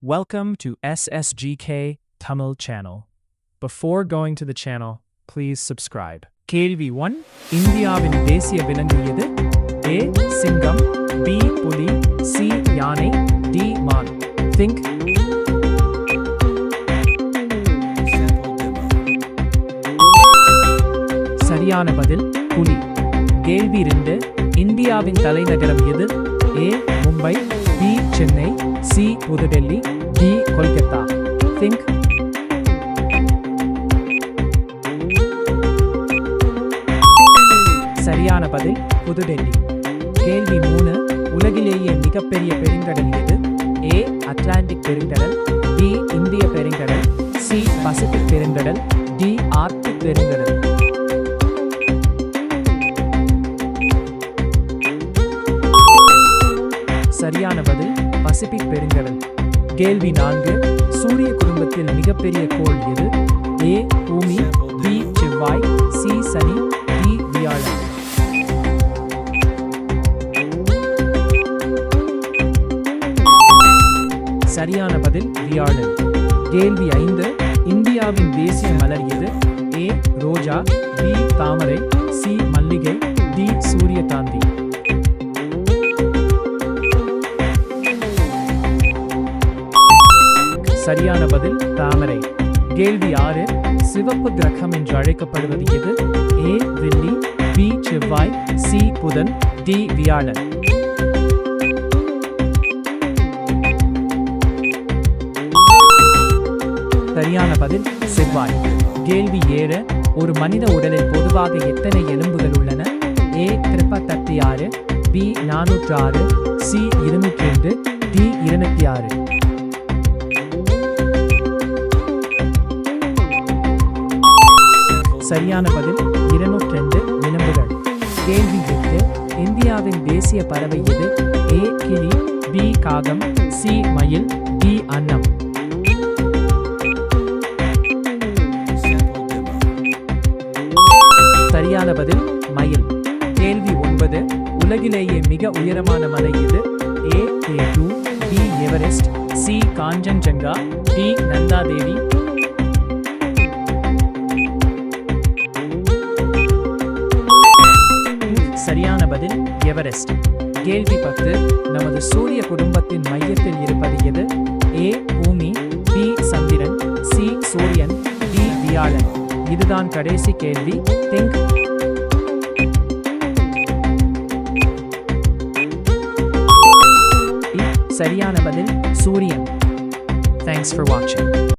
Welcome to SSGK Tamil channel. Before going to the channel, please subscribe. கேள்வி 1. இந்தியாவின் தேசிய விலங்கு எது? A. சிங்கம், B. புலி, C. யானை, D. மான். Think. சரியான பதில் புலி. கேள்வி 2. இந்தியாவின் தலைநகரம் எது? A. Mumbai, B. Chennai, C. Pudhu Delhi, D. Kolkata. Think. சரியான பதில் புதுடெல்லி. கேள்வி 3. உலகிலேயே மிகப்பெரிய பெருங்கடல் எது? A. அட்லாண்டிக் பெருங்கடல், B. இந்திய பெருங்கடல், C. பசிபிக் பெருங்கடல், D. ஆர்க்டிக் பெருங்கடல். சரியான பதில் பசிபிக் பெருங்கடல். கேள்வி 4. சூரிய குடும்பத்தில் மிகப்பெரிய கோள் எது? A. பூமி, B. செவ்வாய், C. சனி, D. வியாழன். சரியான பதில் வியாழன். கேள்வி 5. இந்தியாவின் தேசிய மலர் எது? A. Roja, B. Thamarai, C. மல்லிகை, D. சூரியகாந்தி. சரியான பதில் தாமரை. கேள்வி 6. சிவப்பு கிரகம் என்று அழைக்கப்படுவது எது? A. வெள்ளி, B. செவ்வாய், C. புதன், D. வியாழன். சரியான பதில் செவ்வாய். கேள்வி 7. ஒரு மனித உடலில் பொதுவாக எத்தனை எலும்புகள் உள்ளன? A. 36, B. 406, C. 202, D. 206. சரியான பதில் 202 எலும்புகள். கேள்வி 8. இந்தியாவின் தேசிய பறவை எது? A. கிளி, B. காகம், C. மயில், D. அன்னம். சரியான பதில் மயில். கேள்வி 9. உலகிலேயே மிக உயரமான மலை எது? A. K2, B. Everest, C. Kanchenjunga, D. Nanda Devi. சரியான பதில் எவரெஸ்ட். கேள்வி 10. நமது சூரிய குடும்பத்தின் மையத்தில் இருப்பது எது? A. பூமி, B. சந்திரன், C. சூரியன், D. வியாழன். இதுதான் கடைசி கேள்வி. திங்க். சரியான பதில் சூரியன். Thanks for watching.